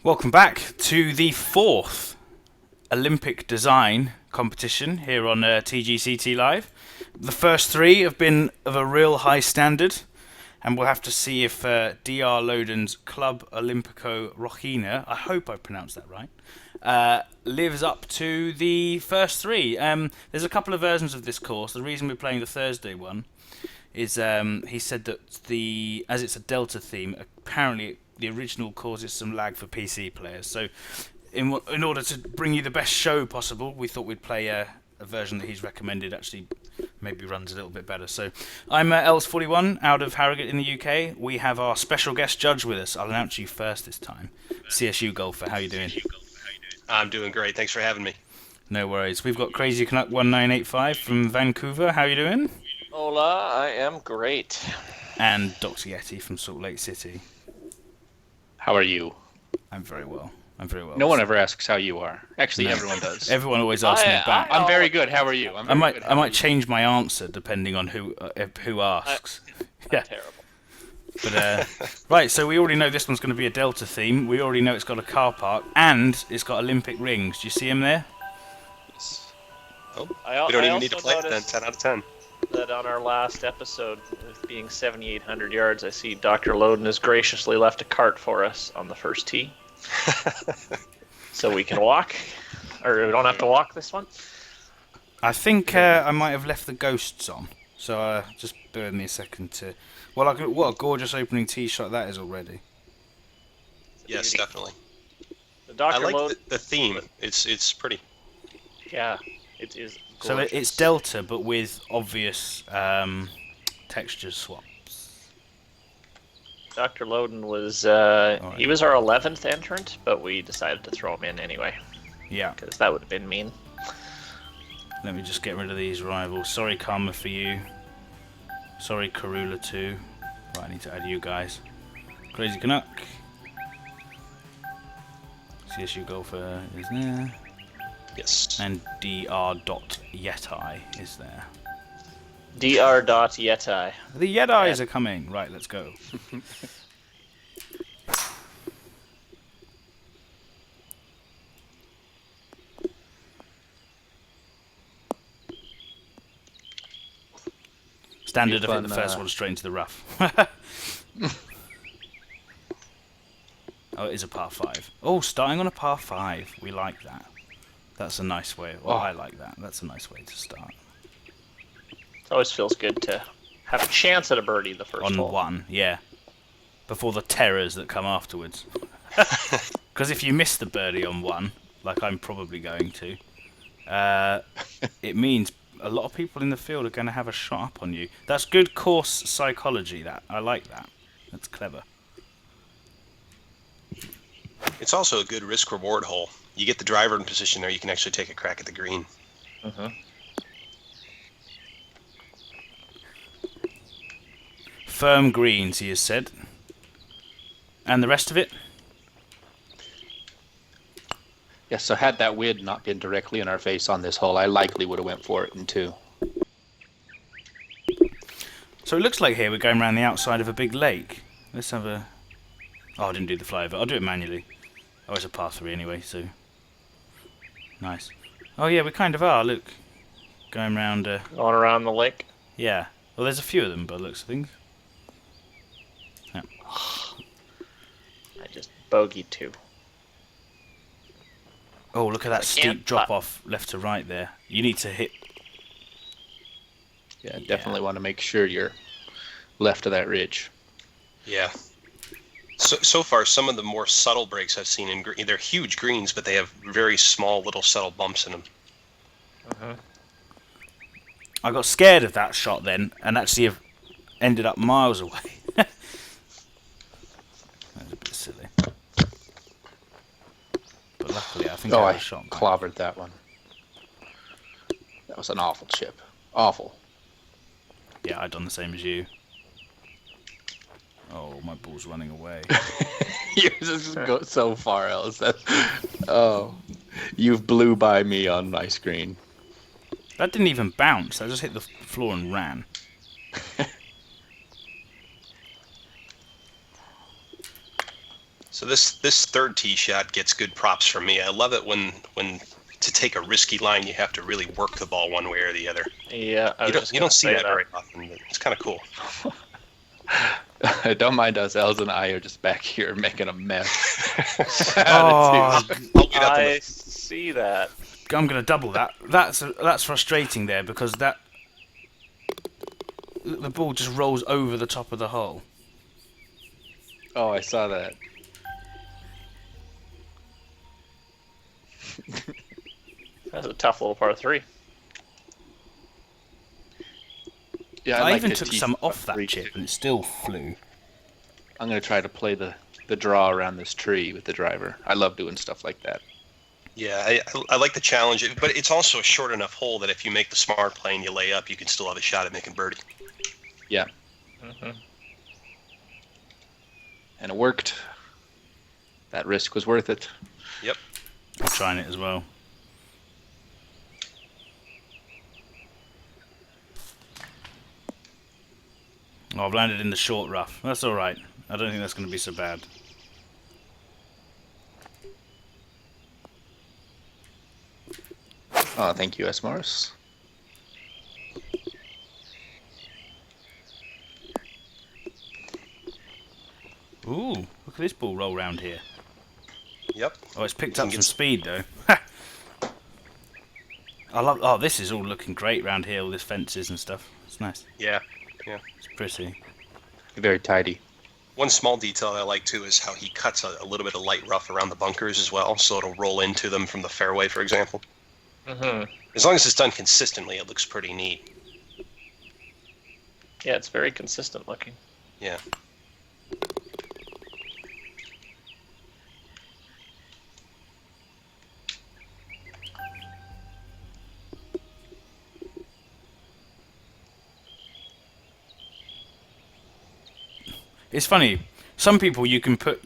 Welcome back to the fourth Olympic design competition here on TGCT Live. The first three have been of a real high standard, and we'll have to see if DR Loden's Clube Olimpico Rocinha, I hope I pronounced that right, lives up to the first three. There's a couple of versions of this course. The reason we're playing the Thursday one is he said that as it's a Delta theme, apparently the original causes some lag for PC players. So in order to bring you the best show possible, we thought we'd play a version that he's recommended. Actually, maybe runs a little bit better. So I'm Els41 out of Harrogate in the UK. We have our special guest judge with us. I'll announce you first this time. CSU Golfer, how you doing? I'm doing great. Thanks for having me. No worries. We've got Crazy Canuck 1985 from Vancouver. How you doing? Hola, I am great. And Dr. Yeti from Salt Lake City. How are you? I'm very well. No one ever asks how you are. Actually, everyone does. Everyone always asks me back. I'm very good. How are you? I might change my answer depending on who asks. Yeah. Terrible. But right, so we already know this one's going to be a Delta theme. We already know it's got a car park and it's got Olympic rings. Do you see them there? Yes. Oh, we don't even need to play it then. 10 out of 10. That on our last episode, with being 7,800 yards, I see Dr. Loden has graciously left a cart for us on the first tee. So we can walk, or we don't have to walk this one. I think I might have left the ghosts on, so just bear with me a second to. Well, what a gorgeous opening tee shot that is already. Yes, definitely. I like the theme. It's pretty. Yeah, it is. Gorgeous. So it's Delta, but with obvious texture swaps. Dr. Loden was he was our 11th entrant, but we decided to throw him in anyway. Yeah. Because that would have been mean. Let me just get rid of these rivals. Sorry, Karma for you. Sorry, Karula too. Right, I need to add you guys. Crazy Canuck. CSU Golfer is there. Yes. And Dr.Yeti is there. Dr.Yeti. The Yedis are coming. Right, let's go. Standard, I think the first one straight into the rough. Oh, it is a par 5. Oh, starting on a par 5. We like that. That's a nice way. Well, I like that. That's a nice way to start. It always feels good to have a chance at a birdie the first hole. On one, yeah. Before the terrors that come afterwards. Because if you miss the birdie on one, like I'm probably going to, it means a lot of people in the field are going to have a shot up on you. That's good course psychology, that. I like that. That's clever. It's also a good risk-reward hole. You get the driver in position there, you can actually take a crack at the green. Uh-huh. Firm greens, he has said. And the rest of it? Yes, so had that wind not been directly in our face on this hole, I likely would have went for it in 2. So it looks like here we're going around the outside of a big lake. Let's have a... Oh, I didn't do the flyover. I'll do it manually. Oh, it's a par 3 anyway, so... Nice. Oh yeah, we kind of are, look. Going round... Going around the lake? Yeah. Well, there's a few of them by the looks of things. Yeah. I just bogeyed 2. Oh, look at that steep drop-off left to right there. You need to hit... Yeah, definitely want to make sure you're left of that ridge. Yeah. So far, some of the more subtle breaks I've seen in green, they're huge greens, but they have very small, little subtle bumps in them. Uh-huh. I got scared of that shot then, and actually have ended up miles away. That was a bit silly. But luckily, I think I had a shot back. Clobbered that one. That was an awful chip. Awful. Yeah, I'd done the same as you. Oh, my ball's running away. Yours just go so far else. Oh, you've blew by me on my screen. That didn't even bounce. That just hit the floor and ran. So this third tee shot gets good props from me. I love it when to take a risky line you have to really work the ball one way or the other. Yeah, You don't see that very often, but it's kind of cool. Don't mind us. Els and I are just back here making a mess. Oh, I see that. I'm going to double that. That's frustrating there because the ball just rolls over the top of the hole. Oh, I saw that. That's a tough little par 3. Yeah, I like even the took tee some shot off that three, chip too. and it still flew. I'm gonna try to play the draw around this tree with the driver. I love doing stuff like that. Yeah, I like the challenge, but it's also a short enough hole that if you make the smart play and you lay up, you can still have a shot at making birdie. Yeah, Mm-hmm. and it worked. That risk was worth it. Yep. I'm trying it as well. Oh, I've landed in the short rough. That's all right. I don't think that's going to be so bad. Oh, thank you, S. Morris. Ooh, look at this ball roll round here. Yep. Oh, it's picked You up can some get speed though. I love. Oh, this is all looking great round here. All these fences and stuff. It's nice. Yeah. It's pretty. Very tidy. One small detail I like too is how he cuts a little bit of light rough around the bunkers as well, so it'll roll into them from the fairway, for example. Mm-hmm. As long as it's done consistently, it looks pretty neat. Yeah, it's very consistent looking. Yeah. It's funny. Some people you can put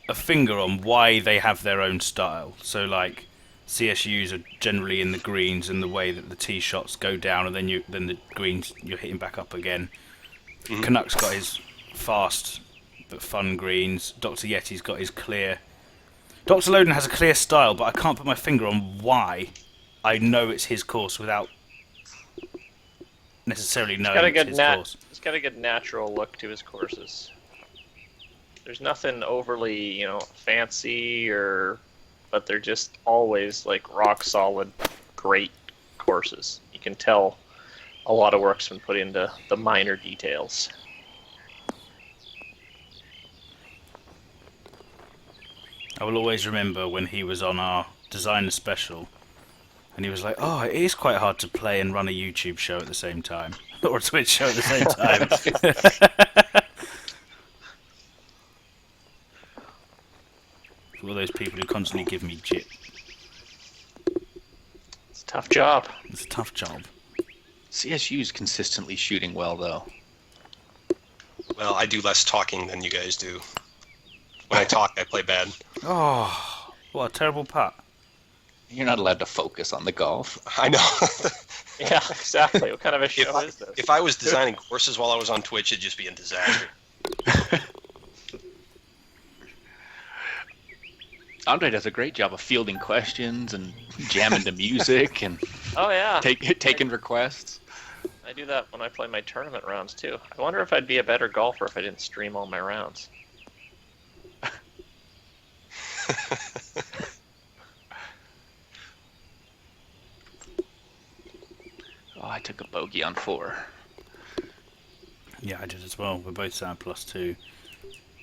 a finger on why they have their own style. So like CSUs are generally in the greens and the way that the tee shots go down, and then the greens you're hitting back up again. Mhm. Canuck's got his fast but fun greens. Dr. Yeti's got his clear. Dr. Loden has a clear style, but I can't put my finger on why. I know it's his course without necessarily knowing it's his course. He's got a good natural look to his courses. There's nothing overly, fancy but they're just always like rock solid, great courses. You can tell a lot of work's been put into the minor details. I will always remember when he was on our designer special, and he was like, "Oh, it is quite hard to play and run a YouTube show at the same time, or a Twitch show at the same time." For all those people who constantly give me jip, It's a tough job. it's a tough job. CSU's consistently shooting well, though. Well, I do less talking than you guys do. When I talk, I play bad. Oh, what a terrible putt! You're not allowed to focus on the golf. I know. Yeah, exactly. What kind of a show is this? If I was designing courses while I was on Twitch, it'd just be a disaster. Andre does a great job of fielding questions and jamming to music and Oh yeah, taking requests. I do that when I play my tournament rounds too. I wonder if I'd be a better golfer if I didn't stream all my rounds. Oh, I took a bogey on 4. Yeah, I did as well. We're both sat at +2.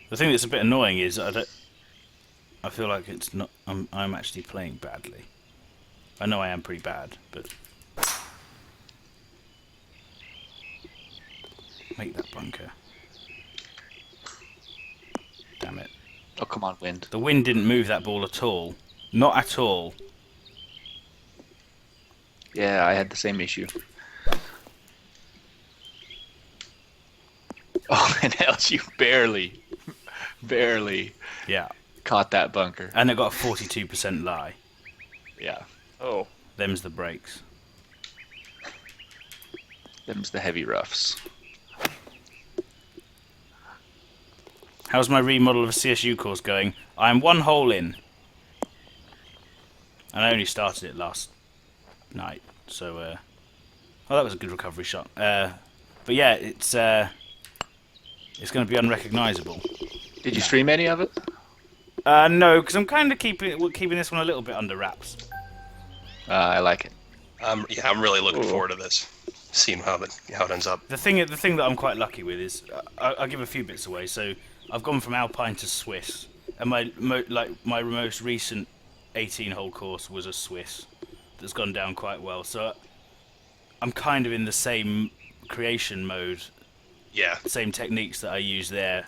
The thing that's a bit annoying is I feel like it's not. I'm actually playing badly. I know I am pretty bad, but make that bunker. Damn it! Oh, come on, wind. The wind didn't move that ball at all. Not at all. Yeah, I had the same issue. Oh, and else you barely Yeah, caught that bunker. and it got a 42% lie. Yeah, Oh, Them's the breaks. them's the heavy roughs. How's my remodel of a CSU course going? I'm 1 hole in. And I only started it last night, so oh, that was a good recovery shot. But yeah, it's going to be unrecognisable. Did you stream any of it? No, because I'm kind of keeping this one a little bit under wraps. I like it. Yeah, I'm really looking forward to this, seeing how it ends up. The thing that I'm quite lucky with is I'll give a few bits away. So I've gone from Alpine to Swiss, and my most recent 18-hole course was a Swiss that's gone down quite well. So I'm kind of in the same creation mode, Yeah. same techniques that I use there,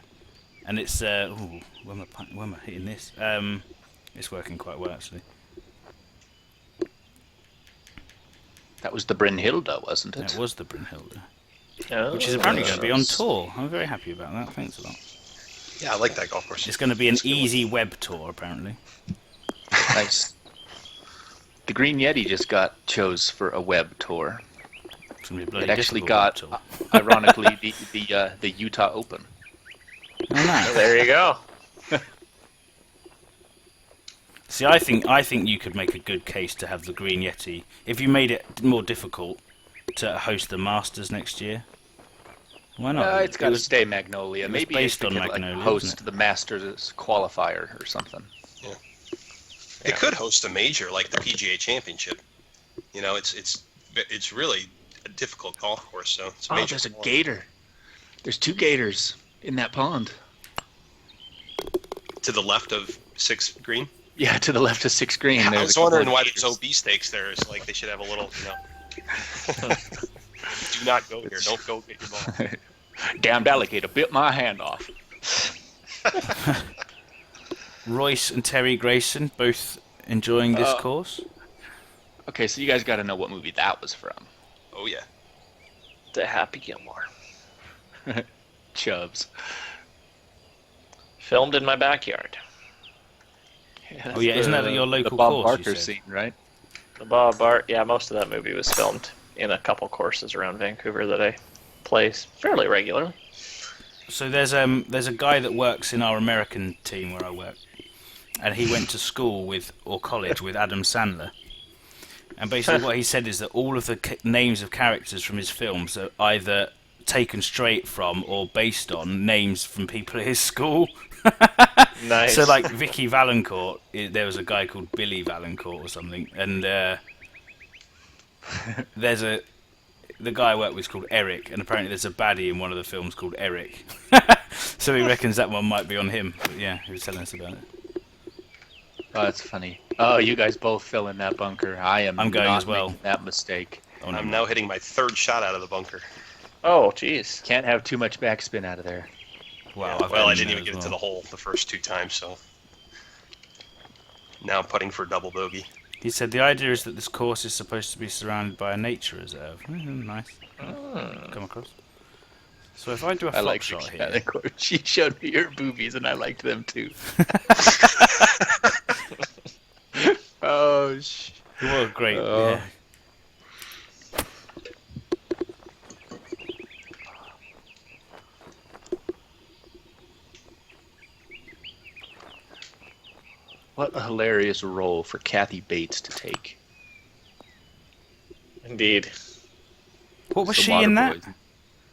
and it's where am I hitting this? It's working quite well actually. That was the Brynhilde, wasn't it? That was the Brynhilde, Oh, which is apparently going to be on tour. I'm very happy about that. Thanks a lot. Yeah, I like that golf course. It's going to be an It's a good one. easy web tour apparently. Nice. The Green Yeti just got chose for a web tour. It's going to be a bloody It actually difficult got, web tour. ironically, the Utah Open. Oh, nice. There you go. See, I think you could make a good case to have the Green Yeti if you made it more difficult to host the Masters next year. Why not? It's got to stay Magnolia. was Maybe based if they on could, Magnolia, host wasn't it? the Masters qualifier or something. It could host a major like the PGA Championship. You know, it's really a difficult golf course. So it's a major. There's a gator. There's 2 gators in that pond. To the left of 6th green. Yeah, to the left of 6th green. I there's was a couple wondering of why gators. there's OB stakes there. It's like they should have a little, do not go here. Don't go get your ball. Damned alligator bit my hand off. Royce and Terry Grayson both enjoying this course. Okay, so you guys got to know what movie that was from. Oh yeah. The Happy Gilmore. Chubbs. Filmed in my backyard. Oh yeah, isn't that your the local Bob course? Barker You said? scene, right? The Bob Bart. Yeah, most of that movie was filmed in a couple courses around Vancouver that I play fairly regularly. So there's a guy that works in our American team where I work, and he went to school with or college with Adam Sandler. And basically, what he said is that all of the names of characters from his films are either taken straight from or based on names from people at his school. Nice. So, like Vicky Valancourt, there was a guy called Billy Valancourt or something, and there's the guy I work with is called Eric, and apparently there's a baddie in one of the films called Eric. So he reckons that one might be on him. But yeah, he was telling us about it. Oh, that's funny. Oh, you guys both fell in that bunker. I'm going not as well. making that mistake. Oh, no. I'm now hitting my 3rd shot out of the bunker. Oh, jeez. Can't have too much backspin out of there. Wow, Yeah, I've well, been I didn't there even as get it to well. the hole the first 2 times, so now I'm putting for a double bogey. He said the idea is that this course is supposed to be surrounded by a nature reserve. Nice. Come across. So if I do a I flop like shot that. here, Of course, she showed me your boobies, and I liked them too. Oh, what a great. Oh. Yeah. what a hilarious role for Kathy Bates to take. Indeed. What was The she in that? Waterboy.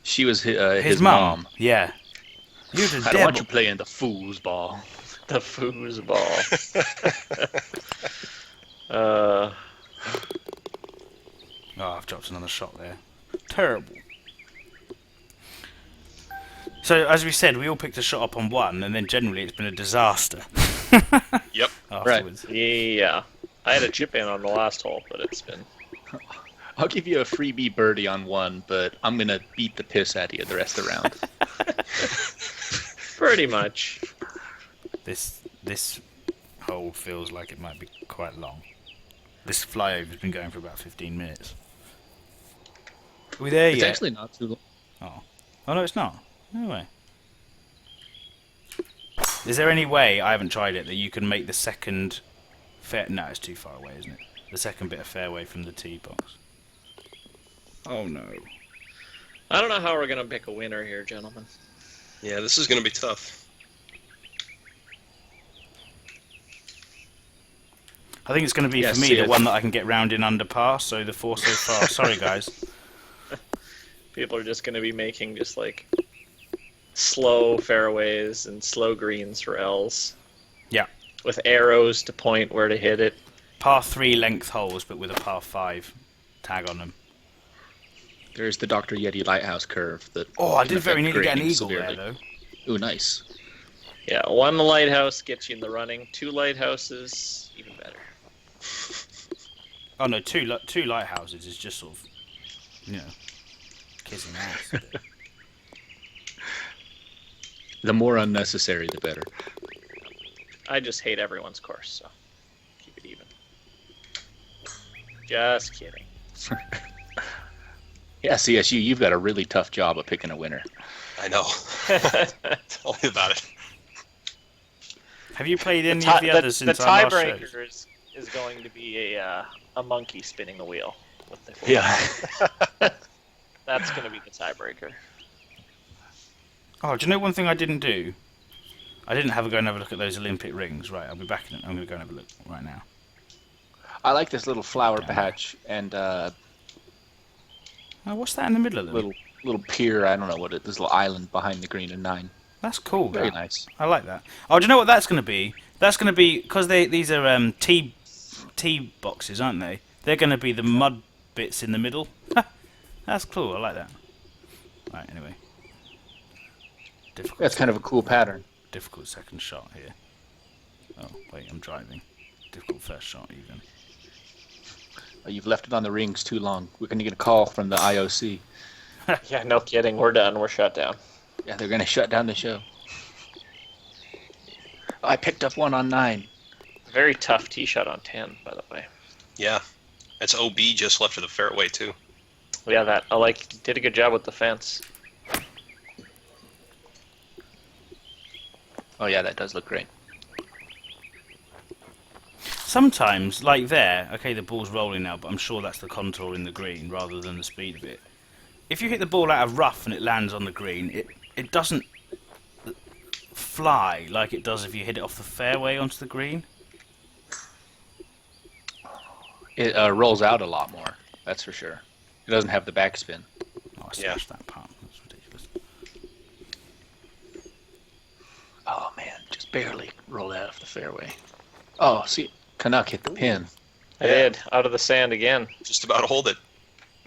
She was his mum. Yeah. You're the I don't want devil. you playing the fool's ball. The foosball. Oh, I've dropped another shot there. Terrible. So, as we said, we all picked a shot up on 1, and then generally it's been a disaster. Yep. Afterwards. Yeah. I had a chip in on the last hole, but it's been... I'll give you a freebie birdie on 1, but I'm gonna beat the piss out of you the rest of the round. Pretty much. This hole feels like it might be quite long. This flyover's been going for about 15 minutes. Are we there It's yet? actually not too long. Oh no, it's not. No way. Is there any way, I haven't tried it, that you can make the second fair... No, it's too far away, isn't it? The second bit of fairway from the tee box. Oh no. I don't know how we're going to pick a winner here, gentlemen. Yeah, this is going to be tough. I think it's going to be, for me, the one that I can get round in under par, so the 4 so far. Sorry, guys. People are just going to be making just like slow fairways and slow greens for L's. Yeah. With arrows to point where to hit it. Par 3 length holes, but with a par 5 tag on them. There's the Dr. Yeti Lighthouse curve. That I did very nearly get an eagle there, though. Ooh, nice. Yeah, 1 lighthouse gets you in the running. 2 lighthouses, even better. Oh no, two lighthouses is just sort of, kissing ass. The more unnecessary, the better. I just hate everyone's course, so keep it even. Just kidding. Yeah, CSU, you've got a really tough job of picking a winner. I know. Tell me about it. Have you played any of the others since our last shows? The tiebreaker is going to be a monkey spinning the wheel. Yeah. That's going to be the tiebreaker. Oh, do you know one thing I didn't do? I didn't have a go and have a look at those Olympic rings. Right, I'll be back in. I'm going to go and have a look right now. I like this little flower patch and what's that in the middle of them? little pier. I don't know what it. This little island behind the green and 9. That's cool. Very nice. I like that. Oh, do you know what that's going to be? That's going to be because these are tee boxes, aren't they? They're going to be the mud bits in the middle. That's cool. I like that. Right. Anyway. That's kind of a cool pattern. Difficult second shot here. Oh wait, I'm driving. Difficult first shot even. Oh, you've left it on the rings too long. We're going to get a call from the IOC. Yeah, no kidding. We're done. We're shut down. Yeah, they're going to shut down the show. Oh, I picked up one on 9. Very tough tee shot on 10, by the way. Yeah, it's OB just left of the fairway too. Yeah, did a good job with the fence. Oh yeah, that does look great. Sometimes, like there, okay, the ball's rolling now, but I'm sure that's the contour in the green rather than the speed of it. If you hit the ball out of rough and it lands on the green, it doesn't fly like it does if you hit it off the fairway onto the green. It rolls out a lot more, that's for sure. It doesn't have the backspin. Oh, I smashed that part. That's ridiculous. Oh man, just barely rolled out of the fairway. Oh, see, Canuck hit the pin. I did. Out of the sand again. Just about to hold it.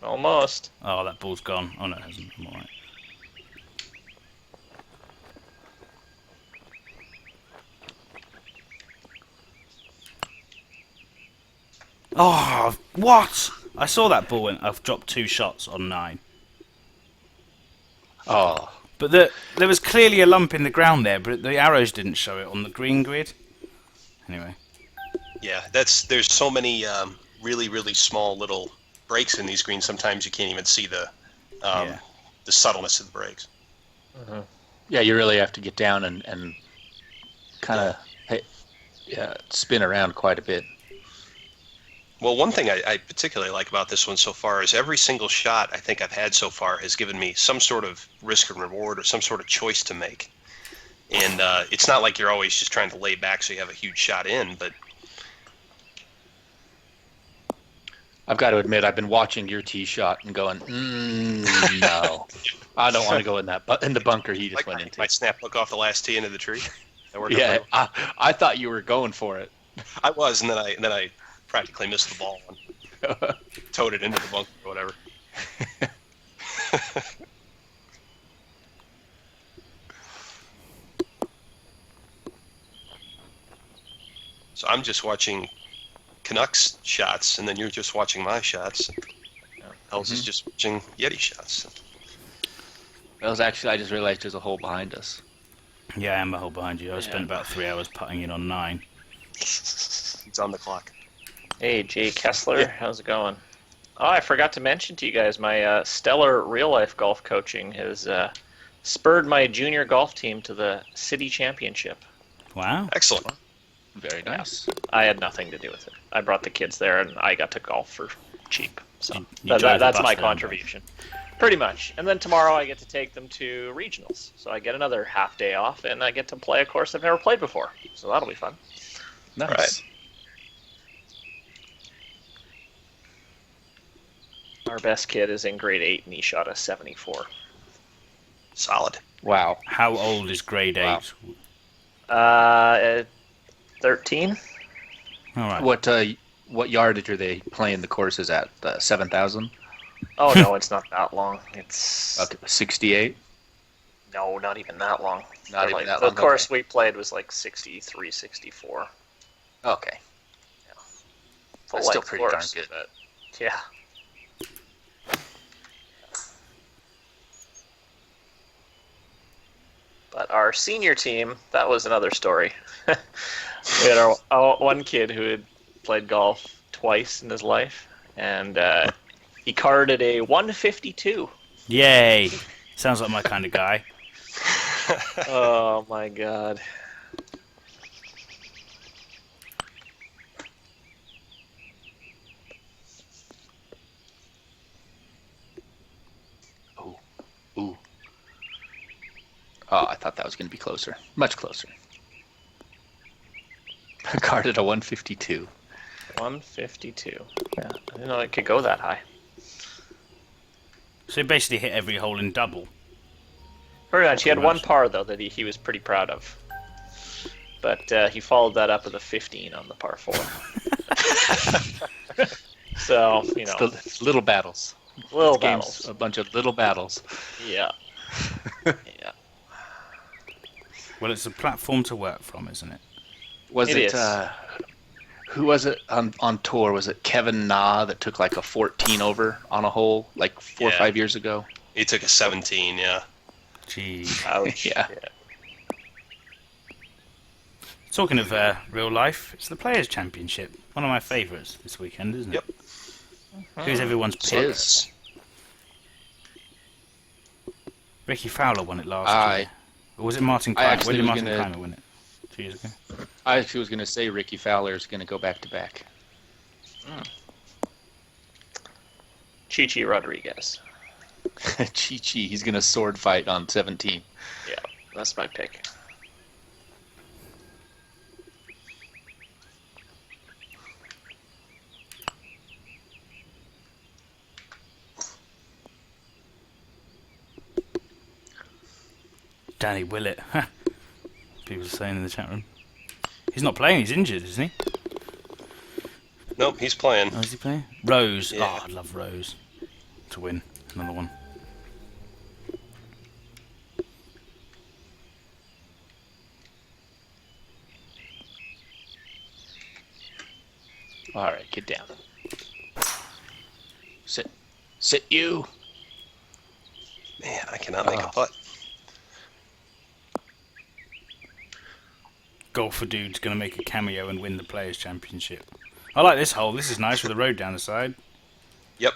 Almost. Oh, that ball's gone. Oh no, it hasn't. I'm alright. Oh, what? I saw that ball and I've dropped 2 shots on 9. Oh. But there was clearly a lump in the ground there, but the arrows didn't show it on the green grid. Anyway. Yeah, there's so many really, really small little breaks in these greens. Sometimes you can't even see the subtleness of the breaks. Mm-hmm. Yeah, you really have to get down and kind of spin around quite a bit. Well, one thing I particularly like about this one so far is every single shot I think I've had so far has given me some sort of risk and reward or some sort of choice to make. And it's not like you're always just trying to lay back so you have a huge shot in, but... I've got to admit, I've been watching your tee shot and going, no. I don't want to go in the bunker he just went into. My snap hook off the last tee into the tree. Yeah, I thought you were going for it. I was, and then I practically missed the ball and towed it into the bunker or whatever. So I'm just watching Canucks shots, and then you're just watching my shots. Els is just watching Yeti shots. That was actually, I just realized there's a hole behind us. Yeah, I am a hole behind you. I spent about 3 hours putting in on 9. He's on the clock. Hey, Jay Kessler, how's it going? Oh, I forgot to mention to you guys, my stellar real-life golf coaching has spurred my junior golf team to the city championship. Wow. Excellent. Very nice. I had nothing to do with it. I brought the kids there, and I got to golf for cheap. So You drove the that's bus my down, contribution. Pretty much. And then tomorrow I get to take them to regionals. So I get another half day off, and I get to play a course I've never played before. So that'll be fun. Nice. Right. Our best kid is in grade 8, and he shot a 74. Solid. Wow. How old is grade Wow. 8? 13. All right. What yardage are they playing the courses at? 7,000? Oh no, it's not that long. It's Okay, 68? no, not even that long. Not They're even like, that the long, course okay. we played was like 63, 64. Okay. Full That's still length pretty course, darn good. but yeah. But our senior team, that was another story. We had our one kid who had played golf twice in his life, and he carded a 152. Yay! Sounds like my kind of guy. Oh my god. Ooh. Oh, I thought that was going to be closer. Much closer. Carded a 152. 152. Yeah, I didn't know it could go that high. So he basically hit every hole in double. Pretty much. He had Pretty one much. par though that he was pretty proud of. But he followed that up with a 15 on the par 4. So, you know, It's little battles. little This game's battles. a bunch of little battles. Yeah. Yeah. Well, it's a platform to work from, isn't it? Was It it? is. Who was it on tour? Was it Kevin Na that took like a 14 over on a hole like 4 or Yeah. 5 years ago? He took a 17, yeah. Jeez. Ouch. Yeah. Talking of real life, it's the Players' Championship. One of my favourites this weekend, isn't it? Yep. Who's everyone's It pick? is. Ricky Fowler won it last I- year. Or was it Martin I Keimer? actually When did was Martin gonna- Keimer win it? 2 years ago? I actually was going to say Ricky Fowler is going to go back to back. Chichi Rodriguez. Chi, he's going to sword fight on 17. Yeah, that's my pick. Danny Willett. People are saying in the chat room. He's not playing, he's injured, isn't he? Nope, he's playing. Oh, is he playing? Rose. Yeah. Oh, I'd love Rose to win another one. All right, get down. Sit you. Man, I cannot make a Oh. putt. Golfer dude's going to make a cameo and win the Players' Championship. I like this hole. This is nice with the road down the side. Yep,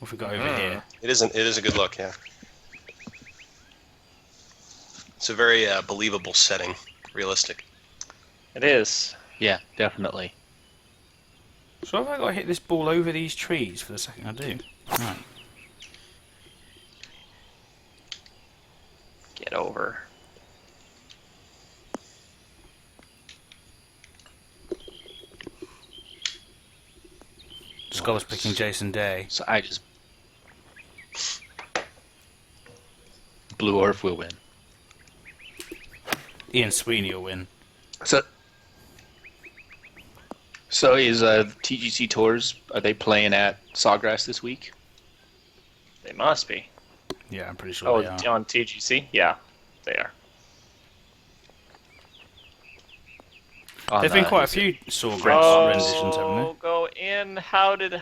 What have we got over here? it is a good look, yeah. It's a very believable setting, realistic. It is. Yeah, definitely. So have I got to hit this ball over these trees for the second I do? Right. Get over. Scholar's picking Jason Day. So I just Blue Orf will win. Ian Sweeney will win. So is TGC Tours, are they playing at Sawgrass this week? They must be. Yeah, I'm pretty sure Oh, they are. on TGC? Yeah, they are. On, There've been quite a is it- few Sawgrass renditions, haven't Oh, go in. How did...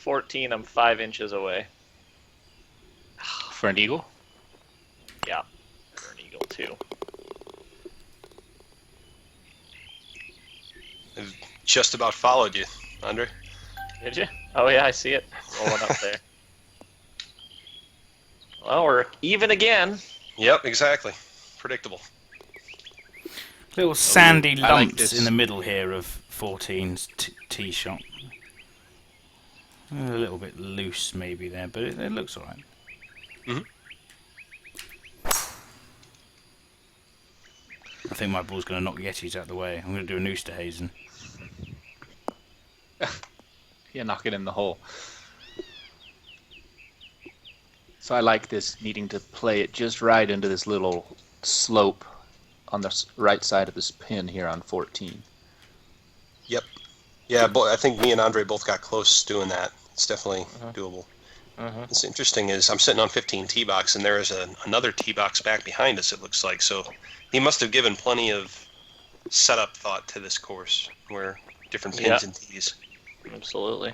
14, I'm 5 inches away. For an eagle? Yeah, for an eagle too. I've just about followed you, Andre. Did you? Oh yeah, I see it rolling up there. Well, we're even again. Yep, exactly. Predictable. they? Little sandy I like lumps this. in the middle here of 14's tee shot. A little bit loose maybe there, but it looks alright. Mhm. I think my ball's going to knock Yetis out the way. I'm going to do a Noosterhazen. Yeah, knock it in the hole. So I like this needing to play it just right into this little slope on the right side of this pin here on 14. Yep. Yeah, I think me and Andre both got close doing that. It's definitely doable. What's interesting is I'm sitting on 15 tee box, and there is another tee box back behind us, it looks like. So he must have given plenty of setup thought to this course, where different pins and tees. Absolutely.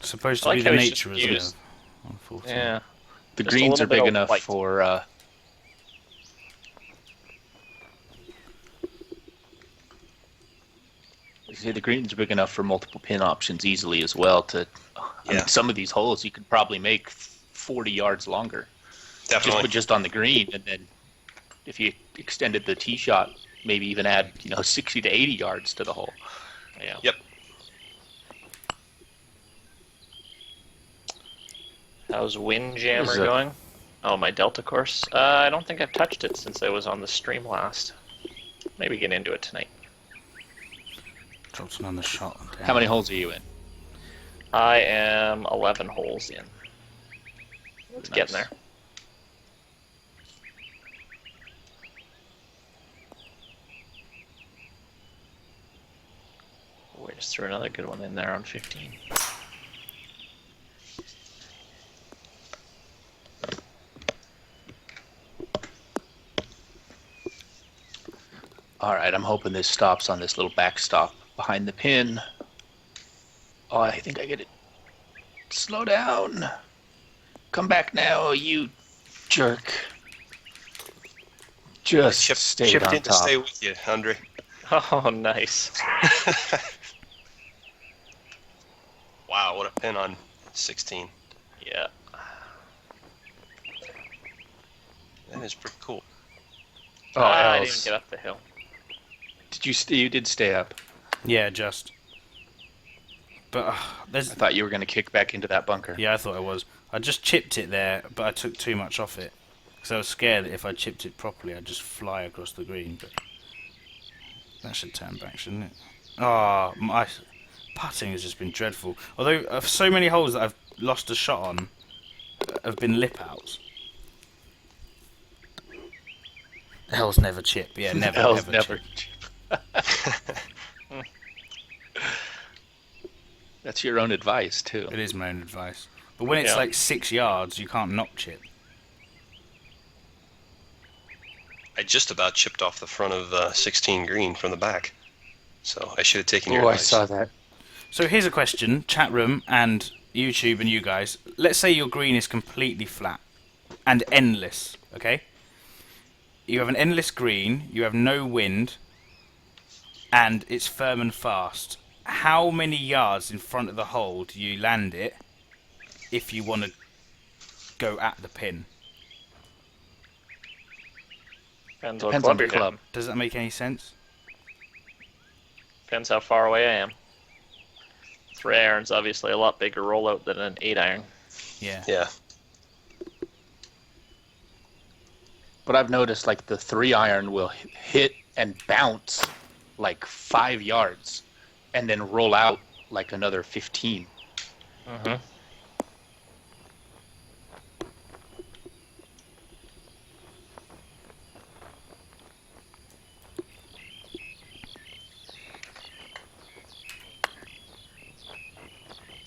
Supposed I to like be how the he's nature just reserve used- on 14. Yeah. The Just a greens little are bit big of enough light. for. The greens are big enough for multiple pin options easily as well. I mean, some of these holes you could probably make 40 yards longer. Definitely. Just on the green, and then if you extended the tee shot, maybe even add 60 to 80 yards to the hole. Yeah. Yep. How's Windjammer going? Oh, my Delta course. I don't think I've touched it since I was on the stream last. Maybe get into it tonight. Dropped another shot. Down. How many holes are you in? I am 11 holes in. It's getting there. We just threw another good one in there on 15. All right, I'm hoping this stops on this little backstop behind the pin. Oh, I think I get it. Slow down. Come back now, you jerk. Just stayed Chipped on in to top. stay with you, Andre. Oh, nice. Wow, what a pin on 16. Yeah. That is pretty cool. Oh, I Els. didn't get up the hill. You did stay up. Yeah, just. But there's. I thought you were going to kick back into that bunker. Yeah, I thought I was. I just chipped it there, but I took too much off it. Because I was scared that if I chipped it properly, I'd just fly across the green. But that should turn back, shouldn't it? Oh, my putting has just been dreadful. Although so many holes that I've lost a shot on have been lip outs. Hell's never chip. Yeah, never. Hell's ever never chip. That's your own advice, too. It is my own advice. But when it's Yeah. like 6 yards, you can't not chip. I just about chipped off the front of 16 green from the back. So I should have taken your Oh, I advice. saw that. So here's a question, chat room and YouTube and you guys. Let's say your green is completely flat and endless, okay? You have an endless green, you have no wind, and it's firm and fast. How many yards in front of the hole do you land it if you want to go at the pin? Depends Depends what on the you're club. hitting. Does that make any sense? Depends how far away I am. 3 iron's obviously a lot bigger rollout than an 8 iron. Yeah. Yeah. But I've noticed like the 3 iron will hit and bounce like 5 yards and then roll out like another 15. Mm-hmm.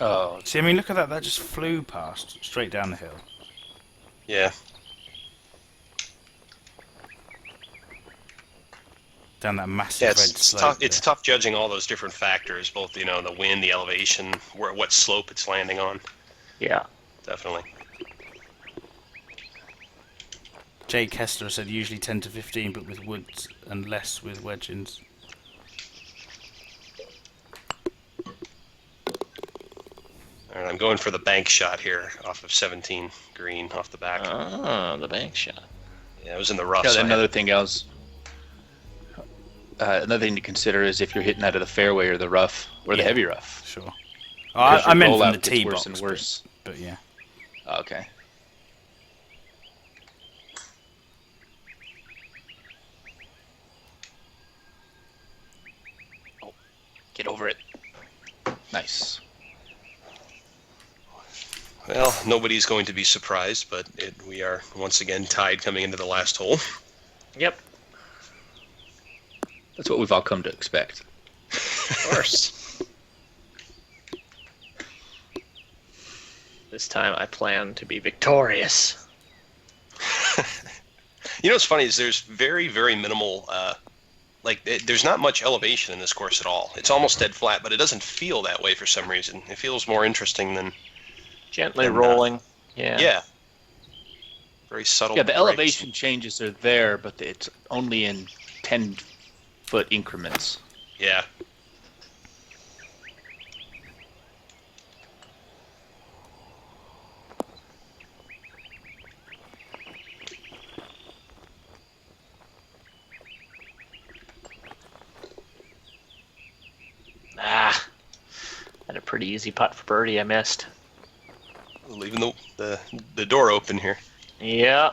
Oh, See, I mean, look at that. That just flew past, straight down the hill. Yeah. Down that massive Yeah, red it's slope tough. It's there. tough judging all those different factors, both the wind, the elevation, what slope it's landing on. Yeah. Definitely. Jay Kessler said usually 10 to 15, but with woods and less with wedge-ins. All right, I'm going for the bank shot here off of 17 green off the back. Ah, the bank shot. Yeah, it was in the rough. yeah, so I another had- thing else. Another thing to consider is if you're hitting out of the fairway or the rough or the Yeah. heavy rough. Sure. Because I your meant from rollout the gets tee worse box, and worse. But yeah. Okay. Oh, get over it. Nice. Well, nobody's going to be surprised, but we are once again tied coming into the last hole. Yep, That's what we've all come to expect. of course. This time I plan to be victorious. You know what's funny is there's very, very minimal, there's not much elevation in this course at all. It's almost dead flat, but it doesn't feel that way for some reason. It feels more interesting than... Gently And, rolling. Yeah. Yeah. Very subtle. Yeah, the breaks. elevation changes are there, but it's only in 10-foot increments. Yeah. Ah, had a pretty easy putt for birdie. I missed. Leaving the door open here. Yeah.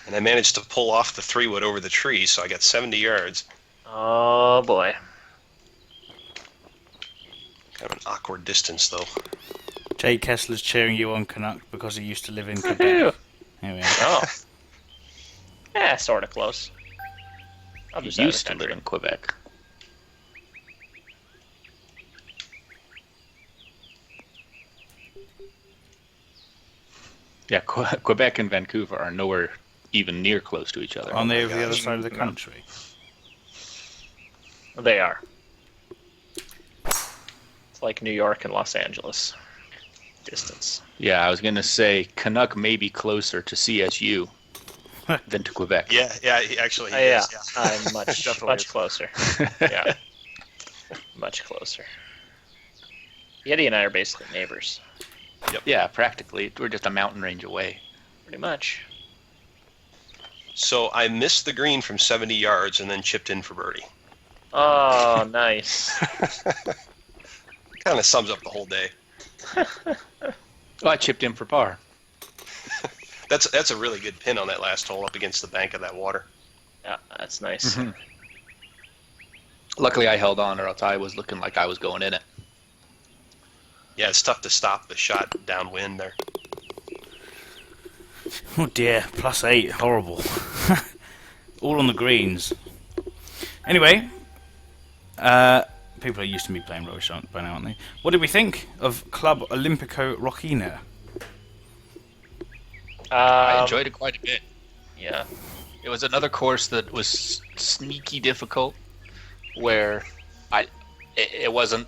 And I managed to pull off the 3-wood over the tree, so I got 70 yards. Oh boy. Kind of an awkward distance, though. Jay Kessler's cheering you on, Canuck, because he used to live in Woohoo! Quebec. Here we are. Oh. Yeah, sort of close. I'll You just out of used the to live country. in Quebec. Yeah, Quebec and Vancouver are nowhere even near close to each other. Aren't they my over the other gosh. side of the country? They are. It's like New York and Los Angeles. Distance. Yeah, I was going to say Canuck may be closer to CSU than to Quebec. Yeah, he actually he Yeah, is, yeah. I'm much Definitely much is. closer. Yeah, much closer. Yeti and I are basically neighbors, Yeah, practically. We're just a mountain range away. pretty much. So I missed the green from 70 yards and then chipped in for birdie. Oh, nice. Kind of sums up the whole day. Oh, I chipped in for par. That's a really good pin on that last hole up against the bank of that water. Yeah, that's nice. Mhm. Luckily, I held on, or else I was looking like I was going in it. Yeah, it's tough to stop the shot downwind there. Oh dear, +8, horrible. All on the greens. Anyway, people are used to me playing rubbish by now, aren't they? What did we think of Club Olimpico Rocinha? I enjoyed it quite a bit. Yeah, It was another course that was sneaky difficult, where it wasn't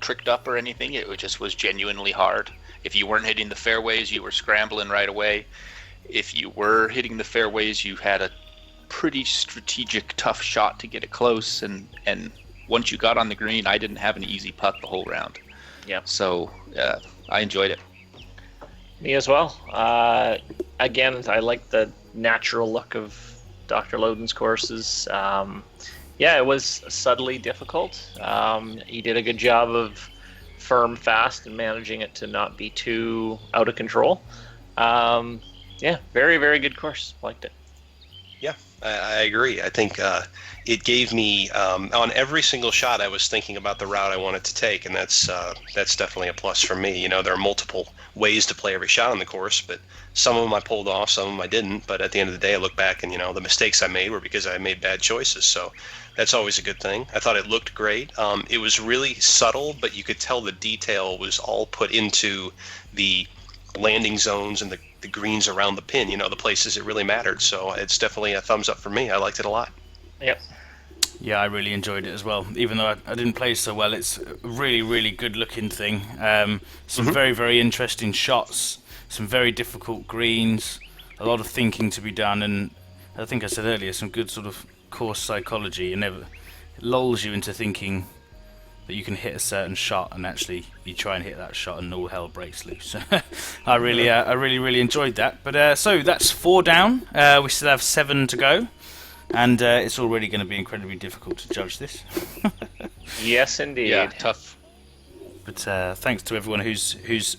tricked up or anything. It just was genuinely hard. If you weren't hitting the fairways, you were scrambling right away. If you were hitting the fairways, you had a pretty strategic, tough shot to get it close. And once you got on the green, I didn't have an easy putt the whole round. Yeah. So I enjoyed it. me as well. Again, I like the natural look of Dr. Loden's courses. Yeah, it was subtly difficult. He did a good job of firm, fast, and managing it to not be too out of control. Yeah, very, very good course. Liked it. Yeah, I agree. I think it gave me on every single shot I was thinking about the route I wanted to take, and that's definitely a plus for me. You know, there are multiple ways to play every shot on the course, but some of them I pulled off, some of them I didn't. But at the end of the day, I look back and the mistakes I made were because I made bad choices. So that's always a good thing. I thought it looked great. It was really subtle, but you could tell the detail was all put into the landing zones and the greens around the pin, the places it really mattered. So it's definitely a thumbs up for me. I liked it a lot. Yep. Yeah, I really enjoyed it as well. Even though I didn't play so well, it's a really, really good looking thing. Some very, very interesting shots, some very difficult greens, a lot of thinking to be done, and I think I said earlier, some good sort of course psychology. It lulls you into thinking that you can hit a certain shot, and actually you try and hit that shot and all hell breaks loose. I really enjoyed that. But so that's 4 down. We still have 7 to go, and it's already going to be incredibly difficult to judge this. Yes, indeed. Yeah, tough. But thanks to everyone who's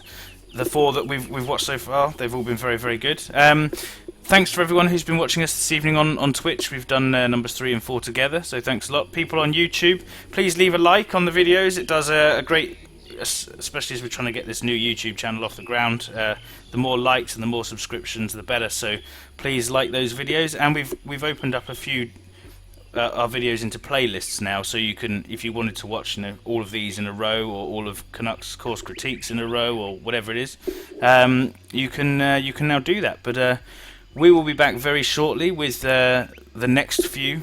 the 4 that we've watched so far. They've all been very, very good. Thanks to everyone who's been watching us this evening on Twitch. We've done numbers 3 and 4 together, so thanks a lot. People on YouTube, please leave a like on the videos. It does a great especially as we're trying to get this new YouTube channel off the ground, the more likes and the more subscriptions, the better. So please like those videos, and we've opened up a few our videos into playlists now, so you can, if you wanted to watch all of these in a row, or all of Canucks course critiques in a row, or whatever it is, you can now do that. But we will be back very shortly with the next few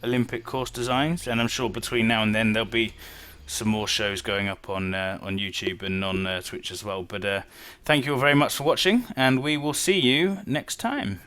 Olympic course designs, and I'm sure between now and then there'll be some more shows going up on YouTube and on Twitch as well. But thank you all very much for watching, and we will see you next time.